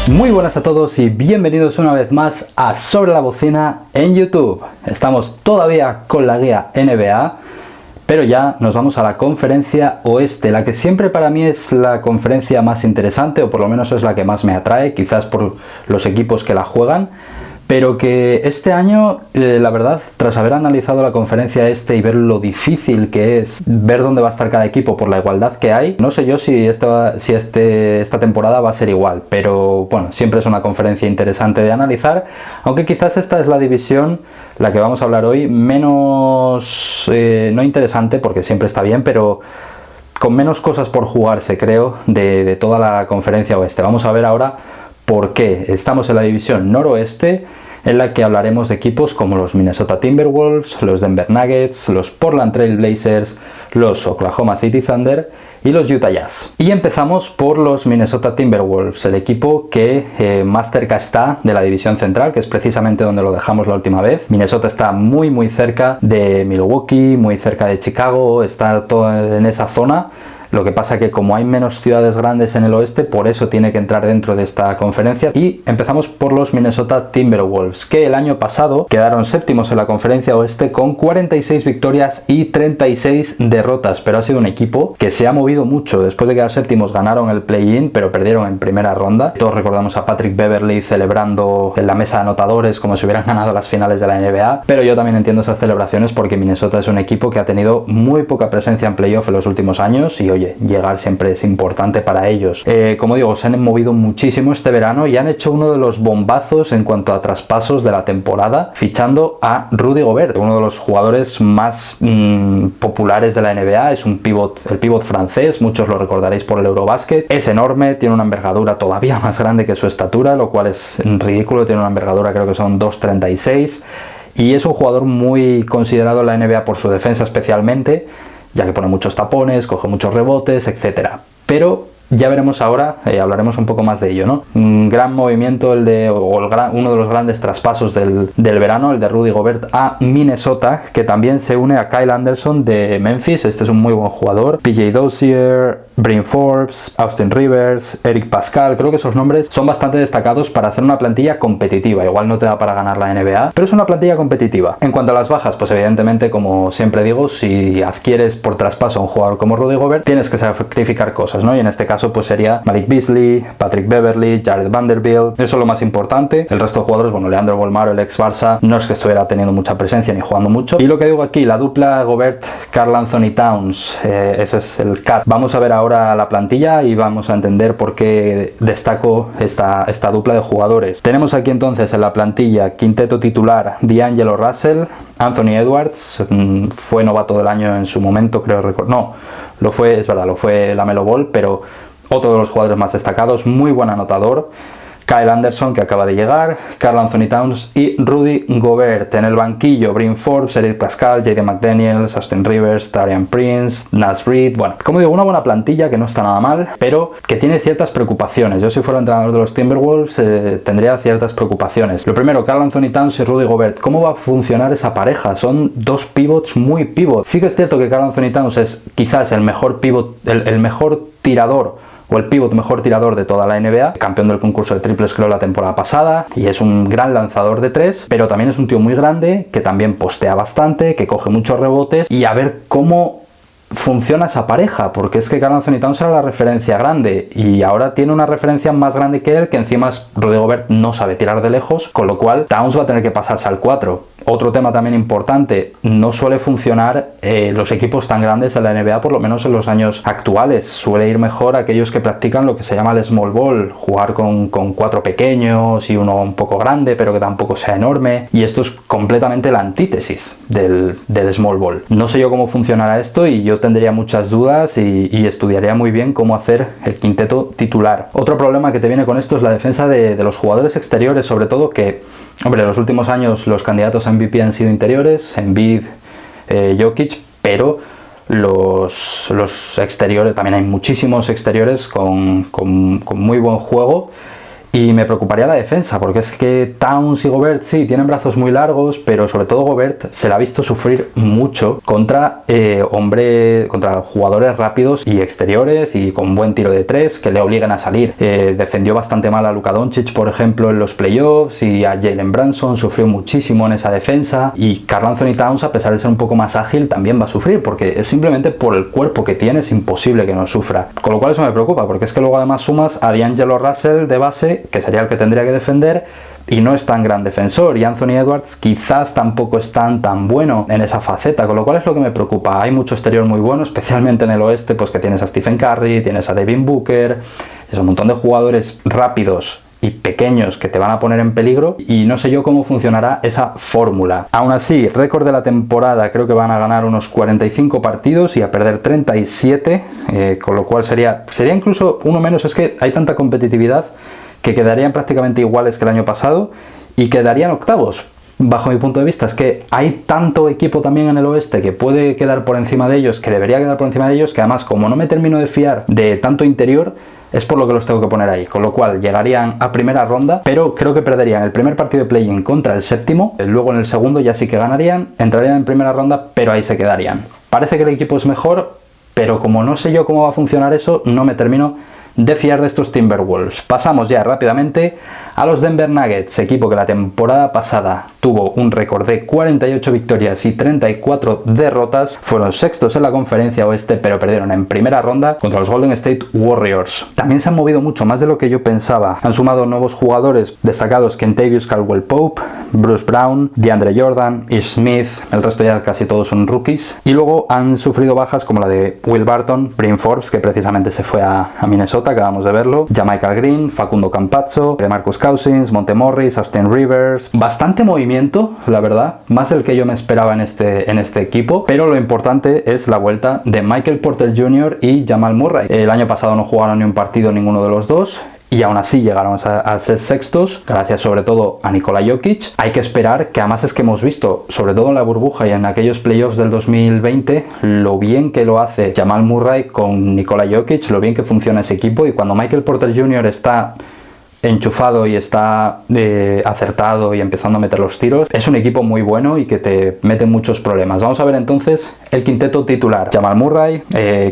Muy buenas a todos y bienvenidos una vez más a Sobre la Bocina en YouTube. Estamos todavía con la guía NBA, pero ya nos vamos a la conferencia oeste, la que siempre para mí es la conferencia más interesante, o por lo menos es la que más me atrae, quizás por los equipos que la juegan. Pero que este año, la verdad, tras haber analizado la conferencia este y ver lo difícil que es ver dónde va a estar cada equipo por la igualdad que hay, no sé yo si esta temporada va a ser igual, pero bueno, siempre es una conferencia interesante de analizar, aunque quizás esta es la división, la que vamos a hablar hoy, menos, no interesante, porque siempre está bien, pero con menos cosas por jugarse, creo, de toda la conferencia oeste. Vamos a ver ahora por qué estamos en la división noroeste, en la que hablaremos de equipos como los Minnesota Timberwolves, los Denver Nuggets, los Portland Trail Blazers, los Oklahoma City Thunder y los Utah Jazz. Y empezamos por los Minnesota Timberwolves, el equipo que más cerca está de la división central, que es precisamente donde lo dejamos la última vez. Minnesota está muy cerca de Milwaukee, muy cerca de Chicago, está todo en esa zona. Lo que pasa que como hay menos ciudades grandes en el oeste, por eso tiene que entrar dentro de esta conferencia. Y empezamos por los Minnesota Timberwolves, que el año pasado quedaron séptimos en la conferencia oeste con 46 victorias y 36 derrotas. Pero ha sido un equipo que se ha movido mucho. Después de quedar séptimos ganaron el play-in, pero perdieron en primera ronda. Todos recordamos a Patrick Beverley celebrando en la mesa de anotadores como si hubieran ganado las finales de la NBA. Pero yo también entiendo esas celebraciones porque Minnesota es un equipo que ha tenido muy poca presencia en playoff en los últimos años y hoy llegar siempre es importante para ellos. Como digo, se han movido muchísimo este verano y han hecho uno de los bombazos en cuanto a traspasos de la temporada, fichando a Rudy Gobert, uno de los jugadores más populares de la NBA. Es un el pívot francés, muchos lo recordaréis por el Eurobasket. Es enorme, tiene una envergadura todavía más grande que su estatura, lo cual es ridículo. Tiene una envergadura, creo que son 2,36, y es un jugador muy considerado en la NBA por su defensa especialmente, ya que pone muchos tapones, coge muchos rebotes, etcétera. Pero ya veremos ahora, hablaremos un poco más de ello, ¿no? Un gran movimiento uno de los grandes traspasos del verano, el de Rudy Gobert a Minnesota, que también se une a Kyle Anderson de Memphis. Este es un muy buen jugador. PJ Dozier, Bryn Forbes, Austin Rivers, Eric Pascal. Creo que esos nombres son bastante destacados para hacer una plantilla competitiva. Igual no te da para ganar la NBA, pero es una plantilla competitiva. En cuanto a las bajas, pues evidentemente, como siempre digo, si adquieres por traspaso a un jugador como Rudy Gobert, tienes que sacrificar cosas, ¿no? Y en este caso pues sería Malik Beasley, Patrick Beverley, Jared Vanderbilt. Eso es lo más importante. El resto de jugadores, bueno, Leandro Bolmaro, el ex Barça, no es que estuviera teniendo mucha presencia ni jugando mucho. Y lo que digo aquí, la dupla Gobert-Karl Anthony Towns, ese es el CAT. Vamos a ver ahora la plantilla y vamos a entender por qué destaco esta dupla de jugadores. Tenemos aquí entonces en la plantilla quinteto titular: D'Angelo Russell, Anthony Edwards, fue novato del año en su momento, creo recordar. No, lo fue LaMelo Ball, pero otro de los jugadores más destacados, muy buen anotador. Kyle Anderson, que acaba de llegar, Karl Anthony Towns y Rudy Gobert. En el banquillo, Bryn Forbes, Eric Pascal, Jaden McDaniels, Austin Rivers, Taurean Prince, Naz Reid. Bueno, como digo, una buena plantilla que no está nada mal, pero que tiene ciertas preocupaciones. Yo, si fuera entrenador de los Timberwolves, tendría ciertas preocupaciones. Lo primero, Karl Anthony Towns y Rudy Gobert. ¿Cómo va a funcionar esa pareja? Son dos pivots muy pivots. Sí que es cierto que Karl Anthony Towns es quizás el mejor pivot, el mejor tirador, o el pívot mejor tirador de toda la NBA, campeón del concurso de triples creo la temporada pasada, y es un gran lanzador de tres, pero también es un tío muy grande, que también postea bastante, que coge muchos rebotes, y a ver cómo funciona esa pareja, porque es que Karl Anthony Towns era la referencia grande y ahora tiene una referencia más grande que él, que encima Rudy Gobert no sabe tirar de lejos, con lo cual Towns va a tener que pasarse al 4. Otro tema también importante, no suele funcionar los equipos tan grandes en la NBA, por lo menos en los años actuales. Suele ir mejor aquellos que practican lo que se llama el small ball, jugar con 4 pequeños y uno un poco grande pero que tampoco sea enorme, y esto es completamente la antítesis del small ball. No sé yo cómo funcionará esto y yo tendría muchas dudas y estudiaría muy bien cómo hacer el quinteto titular. Otro problema que te viene con esto es la defensa de los jugadores exteriores, sobre todo, que, hombre, en los últimos años los candidatos a MVP han sido interiores, Embiid, Jokic, pero los exteriores, también hay muchísimos exteriores con muy buen juego, Y me preocuparía la defensa, porque es que Towns y Gobert sí tienen brazos muy largos, pero sobre todo Gobert se le ha visto sufrir mucho contra contra jugadores rápidos y exteriores y con buen tiro de tres que le obliguen a salir. Defendió bastante mal a Luka Doncic, por ejemplo, en los playoffs, y a Jalen Brunson sufrió muchísimo en esa defensa, y Karl Anthony Towns, a pesar de ser un poco más ágil, también va a sufrir, porque es simplemente por el cuerpo que tiene, es imposible que no sufra. Con lo cual eso me preocupa, porque es que luego además sumas a D'Angelo Russell de base, que sería el que tendría que defender, y no es tan gran defensor, y Anthony Edwards quizás tampoco es tan bueno en esa faceta, con lo cual es lo que me preocupa. Hay mucho exterior muy bueno, especialmente en el oeste, pues que tienes a Stephen Curry, tienes a Devin Booker, es un montón de jugadores rápidos y pequeños que te van a poner en peligro, y no sé yo cómo funcionará esa fórmula. Aún así, récord de la temporada, creo que van a ganar unos 45 partidos y a perder 37, con lo cual sería incluso uno menos. Es que hay tanta competitividad que quedarían prácticamente iguales que el año pasado y quedarían octavos. Bajo mi punto de vista, es que hay tanto equipo también en el oeste que puede quedar por encima de ellos, que debería quedar por encima de ellos, que además, como no me termino de fiar de tanto interior, es por lo que los tengo que poner ahí, con lo cual llegarían a primera ronda, pero creo que perderían el primer partido de play-in contra el séptimo, luego en el segundo ya sí que ganarían, entrarían en primera ronda, pero ahí se quedarían. Parece que el equipo es mejor, pero como no sé yo cómo va a funcionar eso, no me termino de fiar de estos Timberwolves. Pasamos ya rápidamente a los Denver Nuggets, equipo que la temporada pasada tuvo un récord de 48 victorias y 34 derrotas, fueron sextos en la conferencia oeste, pero perdieron en primera ronda contra los Golden State Warriors. También se han movido mucho más de lo que yo pensaba, han sumado nuevos jugadores destacados: Kentavious Caldwell-Pope, Bruce Brown, DeAndre Jordan, Ish Smith, el resto ya casi todos son rookies, y luego han sufrido bajas como la de Will Barton, Bryn Forbes, que precisamente se fue a Minnesota, acabamos de verlo, Jamaica Green, Facundo Campazzo, DeMarcus Cousins, Monte Morris, Austin Rivers. Bastante movimiento, la verdad, más del que yo me esperaba en este equipo, pero lo importante es la vuelta de Michael Porter Jr. y Jamal Murray. El año pasado no jugaron ni un partido ninguno de los dos, y aún así llegaron a ser sextos, gracias sobre todo a Nikola Jokic. Hay que esperar, que además es que hemos visto, sobre todo en la burbuja y en aquellos playoffs del 2020, lo bien que lo hace Jamal Murray con Nikola Jokic, lo bien que funciona ese equipo, y cuando Michael Porter Jr. está enchufado y está acertado y empezando a meter los tiros, es un equipo muy bueno y que te mete muchos problemas. Vamos a ver entonces el quinteto titular: Jamal Murray,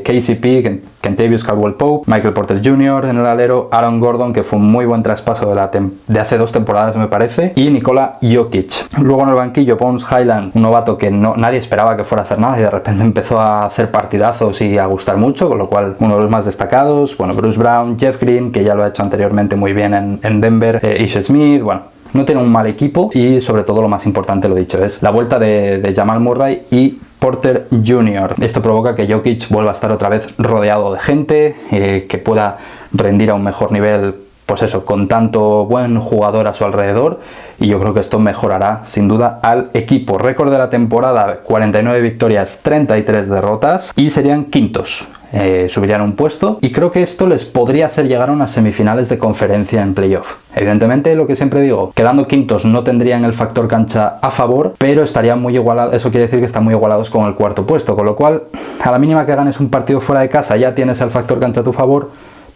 KCP, Kentavious Caldwell-Pope, Michael Porter Jr. en el alero, Aaron Gordon, que fue un muy buen traspaso de hace 2 temporadas me parece, y Nikola Jokic. Luego en el banquillo Bones Highland, un novato que nadie esperaba que fuera a hacer nada y de repente empezó a hacer partidazos y a gustar mucho, con lo cual uno de los más destacados. Bueno, Bruce Brown, Jeff Green, que ya lo ha hecho anteriormente muy bien en Denver, Ish Smith. Bueno, no tiene un mal equipo, y sobre todo lo más importante, lo dicho, es la vuelta de Jamal Murray y Porter Jr. Esto provoca que Jokic vuelva a estar otra vez rodeado de gente, que pueda rendir a un mejor nivel, pues eso, con tanto buen jugador a su alrededor, y yo creo que esto mejorará sin duda al equipo. Récord de la temporada: 49 victorias, 33 derrotas, y serían quintos. Subirían un puesto, y creo que esto les podría hacer llegar a unas semifinales de conferencia en playoff. Evidentemente, lo que siempre digo, quedando quintos no tendrían el factor cancha a favor, pero estarían muy igualados. Eso quiere decir que están muy igualados con el cuarto puesto, con lo cual a la mínima que ganes un partido fuera de casa, ya tienes el factor cancha a tu favor,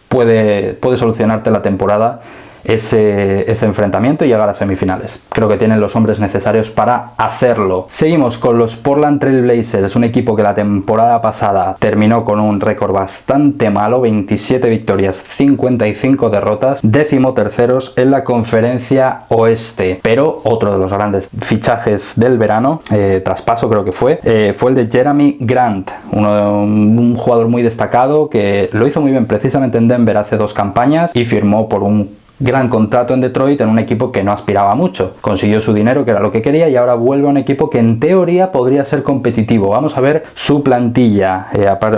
puede solucionarte la temporada ese enfrentamiento y llegar a semifinales. Creo que tienen los hombres necesarios para hacerlo. Seguimos con los Portland Trail Blazers, un equipo que la temporada pasada terminó con un récord bastante malo: 27 victorias, 55 derrotas, 13º en la conferencia oeste. Pero otro de los grandes fichajes del verano, traspaso creo que fue el de Jerami Grant, un jugador muy destacado que lo hizo muy bien precisamente en Denver hace 2 campañas y firmó por un gran contrato en Detroit, en un equipo que no aspiraba mucho. Consiguió su dinero, que era lo que quería, y ahora vuelve a un equipo que en teoría podría ser competitivo. Vamos a ver su plantilla,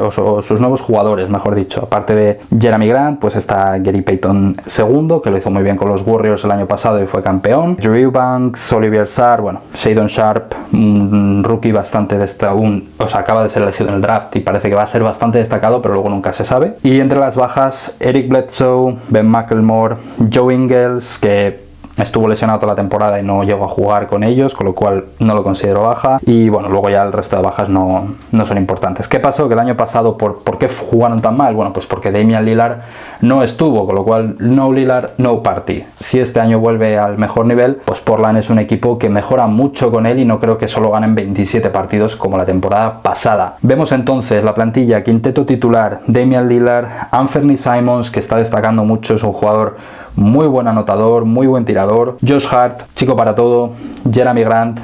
o sus nuevos jugadores, mejor dicho. Aparte de Jerami Grant, pues está Gary Payton II, que lo hizo muy bien con los Warriors el año pasado y fue campeón. Drew Eubanks, Olivier Sarr, bueno, Shadon Sharp, un rookie bastante acaba de ser elegido en el draft y parece que va a ser bastante destacado, pero luego nunca se sabe. Y entre las bajas, Eric Bledsoe, Ben McLemore, Joe Ingles, que estuvo lesionado toda la temporada y no llegó a jugar con ellos, con lo cual no lo considero baja. Y bueno, luego ya el resto de bajas no son importantes. ¿Qué pasó? Que el año pasado, ¿por qué jugaron tan mal? Bueno, pues porque Damian Lillard no estuvo, con lo cual no Lillard, no party. Si este año vuelve al mejor nivel, pues Portland es un equipo que mejora mucho con él y no creo que solo ganen 27 partidos como la temporada pasada. Vemos entonces la plantilla: quinteto titular, Damian Lillard, Anthony Simons, que está destacando mucho, es un jugador muy buen anotador, muy buen tirador, Josh Hart, chico para todo, Jerami Grant,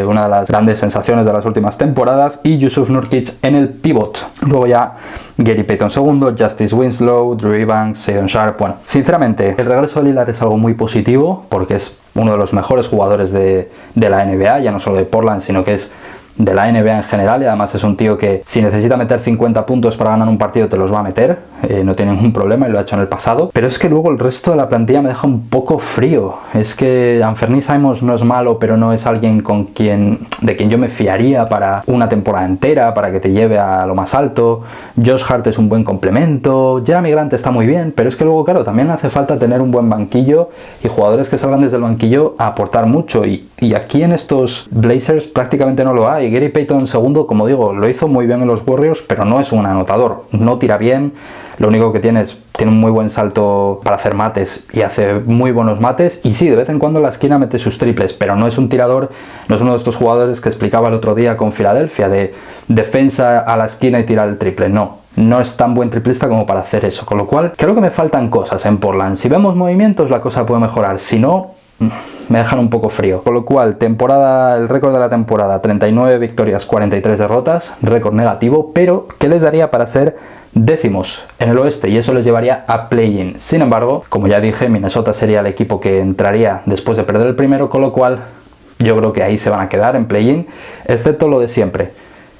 una de las grandes sensaciones de las últimas temporadas, y Jusuf Nurkic en el pivot. Luego ya Gary Payton segundo, Justice Winslow, Drew Evans, Shedon Sharpe. Bueno, sinceramente, el regreso de Lillard es algo muy positivo porque es uno de los mejores jugadores de la NBA, ya no solo de Portland, sino que es de la NBA en general, y además es un tío que si necesita meter 50 puntos para ganar un partido te los va a meter, no tiene ningún problema y lo ha hecho en el pasado. Pero es que luego el resto de la plantilla me deja un poco frío. Es que Anthony Simons no es malo, pero no es alguien de quien yo me fiaría para una temporada entera, para que te lleve a lo más alto. Josh Hart es un buen complemento, Jerami Grant está muy bien, pero es que luego, claro, también hace falta tener un buen banquillo y jugadores que salgan desde el banquillo a aportar mucho, y aquí en estos Blazers prácticamente no lo hay. Gary Payton segundo, como digo, lo hizo muy bien en los Warriors, pero no es un anotador, no tira bien. Lo único que tiene un muy buen salto para hacer mates y hace muy buenos mates, y sí, de vez en cuando en la esquina mete sus triples, pero no es un tirador, no es uno de estos jugadores que explicaba el otro día con Filadelfia, de defensa a la esquina y tirar el triple. No es tan buen triplista como para hacer eso, con lo cual creo que me faltan cosas en Portland. Si vemos movimientos, la cosa puede mejorar, si no, me dejan un poco frío. Con lo cual, el récord de la temporada: 39 victorias, 43 derrotas, récord negativo, pero ¿qué les daría para ser décimos en el oeste? Y eso les llevaría a play-in. Sin embargo, como ya dije, Minnesota sería el equipo que entraría después de perder el primero, con lo cual yo creo que ahí se van a quedar en play-in, excepto lo de siempre: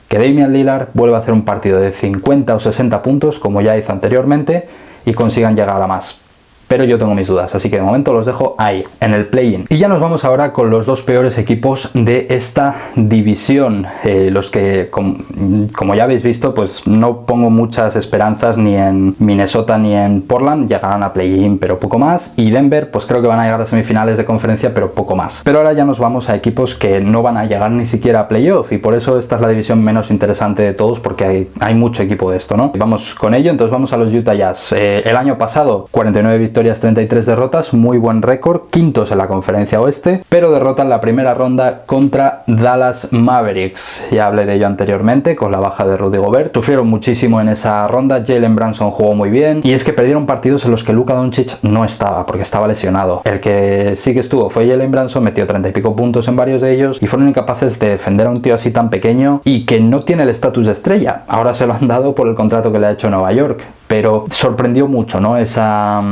que Damian Lillard vuelva a hacer un partido de 50 o 60 puntos, como ya hizo anteriormente, y consigan llegar a más. Pero yo tengo mis dudas, así que de momento los dejo ahí, en el play-in. Y ya nos vamos ahora con los dos peores equipos de esta división, los que, como ya habéis visto, pues no pongo muchas esperanzas ni en Minnesota ni en Portland. Llegarán a play-in, pero poco más, y Denver, pues creo que van a llegar a semifinales de conferencia, pero poco más. Pero ahora ya nos vamos a equipos que no van a llegar ni siquiera a playoff, y por eso esta es la división menos interesante de todos, porque hay mucho equipo de esto, ¿no? Vamos con ello, entonces vamos a los Utah Jazz. El año pasado, 49 victorias, 33 derrotas, muy buen récord, quintos en la conferencia oeste, pero derrotan la primera ronda contra Dallas Mavericks. Ya hablé de ello anteriormente con la baja de Rudy Gobert. Sufrieron muchísimo en esa ronda, Jalen Brunson jugó muy bien, y es que perdieron partidos en los que Luka Doncic no estaba, porque estaba lesionado. El que sí que estuvo fue Jalen Brunson, metió 30 y pico puntos en varios de ellos, y fueron incapaces de defender a un tío así tan pequeño y que no tiene el estatus de estrella. Ahora se lo han dado por el contrato que le ha hecho Nueva York, pero sorprendió mucho, ¿no? Esa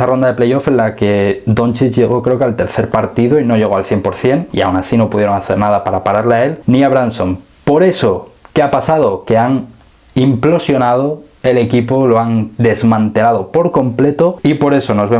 ronda de playoff en la que Doncic llegó, creo que al tercer partido, y no llegó al 100%, y aún así no pudieron hacer nada para pararle a él ni a Brunson. Por eso, ¿qué ha pasado? Que han implosionado el equipo, lo han desmantelado por completo, y por eso nos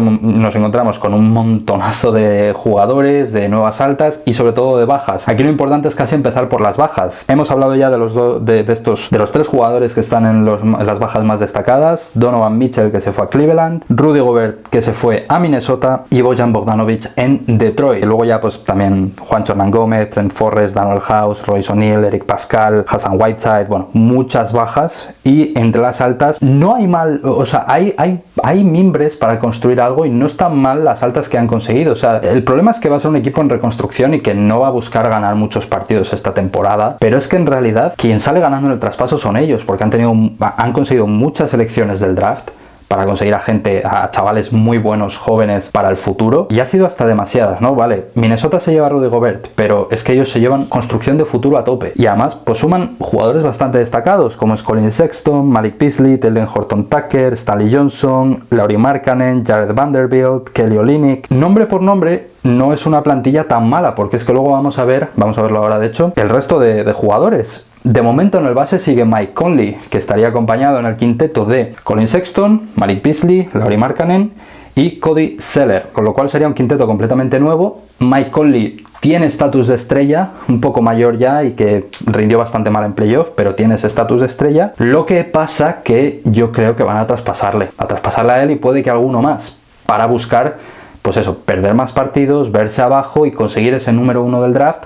encontramos con un montonazo de jugadores, de nuevas altas y sobre todo de bajas. Aquí lo importante es casi empezar por las bajas. Hemos hablado ya de los tres jugadores que están en las bajas más destacadas: Donovan Mitchell, que se fue a Cleveland, Rudy Gobert, que se fue a Minnesota, y Bojan Bogdanovic en Detroit. Y luego ya pues también Juancho Hernán Gómez, Trent Forrest, Daniel House, Royce O'Neal, Eric Pascal, Hassan Whiteside. Bueno, muchas bajas, y entre las altas no hay mal, o sea, hay mimbres para construir algo, y no están mal las altas que han conseguido. O sea, el problema es que va a ser un equipo en reconstrucción y que no va a buscar ganar muchos partidos esta temporada, pero es que en realidad quien sale ganando en el traspaso son ellos, porque han conseguido muchas selecciones del draft para conseguir a chavales muy buenos, jóvenes, para el futuro, y ha sido hasta demasiadas, ¿no? Vale, Minnesota se lleva a Rudy Gobert, pero es que ellos se llevan construcción de futuro a tope, y además pues suman jugadores bastante destacados, como es Colin Sexton, Malik Beasley, Talen Horton-Tucker, Stanley Johnson, Lauri Markkanen, Jared Vanderbilt, Kelly Olynyk. Nombre por nombre, no es una plantilla tan mala, porque es que luego vamos a verlo ahora de hecho, el resto de jugadores. De momento en el base sigue Mike Conley, que estaría acompañado en el quinteto de Colin Sexton, Malik Beasley, Lauri Markkanen y Cody Zeller, con lo cual sería un quinteto completamente nuevo. Mike Conley tiene estatus de estrella, un poco mayor ya, y que rindió bastante mal en playoff, pero tiene ese estatus de estrella. Lo que pasa que yo creo que van a traspasarle a él, y puede que alguno más, para buscar pues eso, perder más partidos, verse abajo y conseguir ese número 1 del draft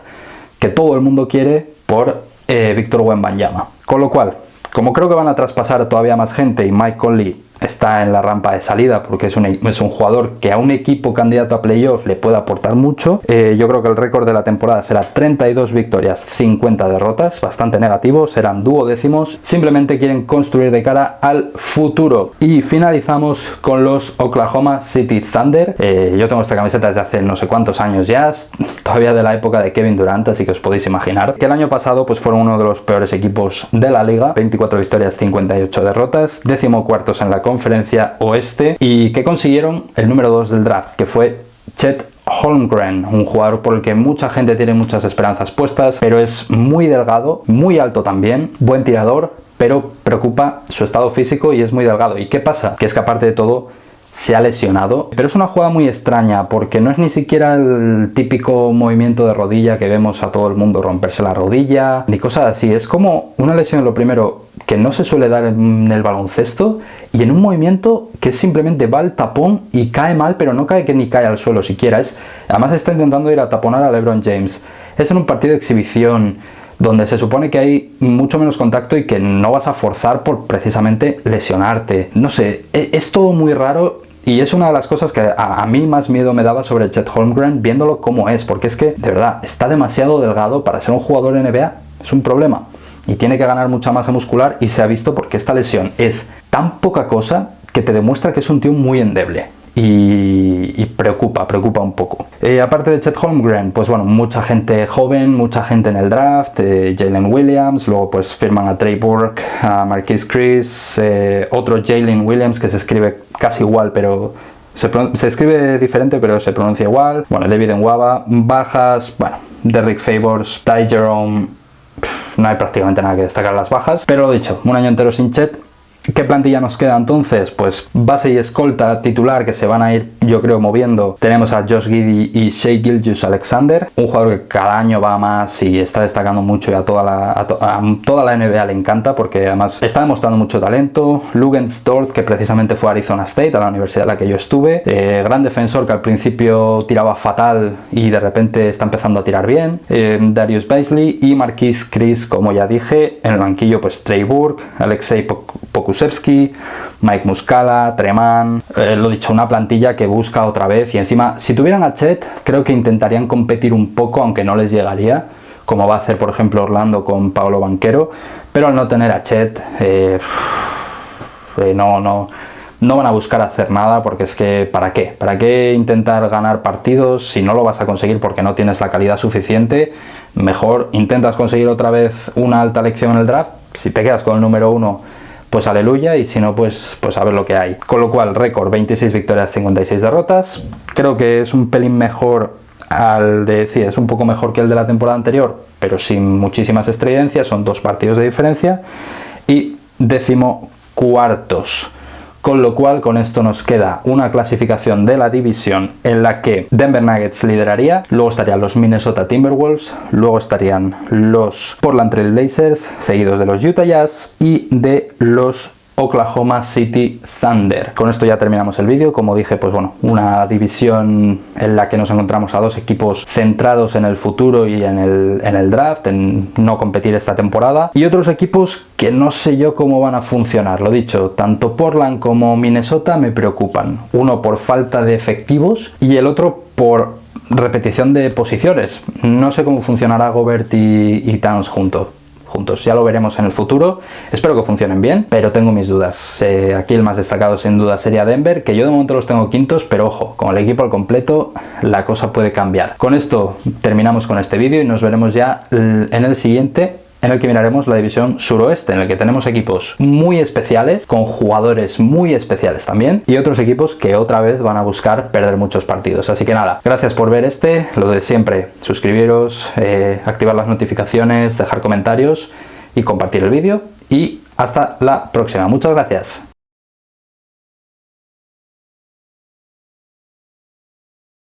que todo el mundo quiere por Victor Wembanyama. Con lo cual, como creo que van a traspasar todavía más gente y Mike Conley está en la rampa de salida porque es un jugador que a un equipo candidato a playoff le puede aportar mucho, yo creo que el récord de la temporada será 32 victorias, 50 derrotas, bastante negativo, serán duodécimos, simplemente quieren construir de cara al futuro. Y finalizamos con los Oklahoma City Thunder. Yo tengo esta camiseta desde hace no sé cuántos años ya, todavía de la época de Kevin Durant, así que os podéis imaginar que el año pasado pues fueron uno de los peores equipos de la liga, 24 victorias, 58 derrotas, 14º en la conferencia oeste, y que consiguieron el número 2 del draft, que fue Chet Holmgren, un jugador por el que mucha gente tiene muchas esperanzas puestas, pero es muy delgado, muy alto también, buen tirador, pero preocupa su estado físico y es muy delgado. ¿Y qué pasa? Que es que aparte de todo se ha lesionado, pero es una jugada muy extraña porque no es ni siquiera el típico movimiento de rodilla que vemos a todo el mundo romperse la rodilla, ni cosas así. Es como una lesión, lo primero, que no se suele dar en el baloncesto, y en un movimiento que simplemente va al tapón y cae mal, pero no cae que ni cae al suelo siquiera. Además está intentando ir a taponar a LeBron James. Es en un partido de exhibición donde se supone que hay mucho menos contacto y que no vas a forzar por precisamente lesionarte. No sé, es todo muy raro. Y es una de las cosas que a mí más miedo me daba sobre Chet Holmgren viéndolo como es, porque es que, de verdad, está demasiado delgado para ser un jugador NBA, es un problema. Y tiene que ganar mucha masa muscular, y se ha visto porque esta lesión es tan poca cosa que te demuestra que es un tío muy endeble. Y preocupa un poco. Aparte de Chet Holmgren, pues bueno, mucha gente joven, mucha gente en el draft, Jalen Williams, luego pues firman a Trey Burke, a Marquise Chris, otro Jalen Williams que se escribe casi igual, pero se escribe diferente, pero se pronuncia igual. Bueno, David Nwaba, bajas, bueno, Derrick Favors, Ty Jerome, no hay prácticamente nada que destacar las bajas, pero lo dicho, un año entero sin Chet. ¿Qué plantilla nos queda entonces? Pues base y escolta titular que se van a ir, yo creo, moviendo. Tenemos a Josh Giddey y Shai Gilgeous-Alexander, un jugador que cada año va más y está destacando mucho, y a toda la NBA le encanta porque además está demostrando mucho talento. Luguentz Dort, que precisamente fue a Arizona State, a la universidad en la que yo estuve, gran defensor que al principio tiraba fatal y de repente está empezando a tirar bien. Darius Bazley y Marquise Chris, como ya dije. En el banquillo pues Trey Burke, Alexei Pokusevski, Mike Muscala, Treman, lo dicho, una plantilla que busca otra vez, y encima si tuvieran a Chet creo que intentarían competir un poco, aunque no les llegaría, como va a hacer por ejemplo Orlando con Paolo Banchero, pero al no tener a Chet no van a buscar hacer nada, porque es que ¿para qué? ¿Para qué intentar ganar partidos si no lo vas a conseguir porque no tienes la calidad suficiente? Mejor intentas conseguir otra vez una alta elección en el draft. Si te quedas con el número 1, pues aleluya, y si no, pues a ver lo que hay. Con lo cual, récord 26 victorias, 56 derrotas. Creo que es un pelín mejor es un poco mejor que el de la temporada anterior, pero sin muchísimas estridencias, son 2 partidos de diferencia. Y 14º. Con lo cual, con esto nos queda una clasificación de la división en la que Denver Nuggets lideraría, luego estarían los Minnesota Timberwolves, luego estarían los Portland Trail Blazers, seguidos de los Utah Jazz y de los Oklahoma City Thunder. Con esto ya terminamos el vídeo. Como dije, pues bueno, una división en la que nos encontramos a 2 equipos centrados en el futuro y en el draft, en no competir esta temporada, y otros equipos que no sé yo cómo van a funcionar. Lo dicho, tanto Portland como Minnesota me preocupan, uno por falta de efectivos y el otro por repetición de posiciones. No sé cómo funcionará Gobert y Towns juntos. Ya lo veremos en el futuro. Espero que funcionen bien, pero tengo mis dudas. Aquí el más destacado sin duda sería Denver, que yo de momento los tengo quintos, pero ojo, con el equipo al completo la cosa puede cambiar. Con esto terminamos con este vídeo y nos veremos ya en el siguiente, en el que miraremos la división suroeste, en el que tenemos equipos muy especiales, con jugadores muy especiales también, y otros equipos que otra vez van a buscar perder muchos partidos. Así que nada, gracias por ver lo de siempre, suscribiros, activar las notificaciones, dejar comentarios y compartir el vídeo, y hasta la próxima. Muchas gracias.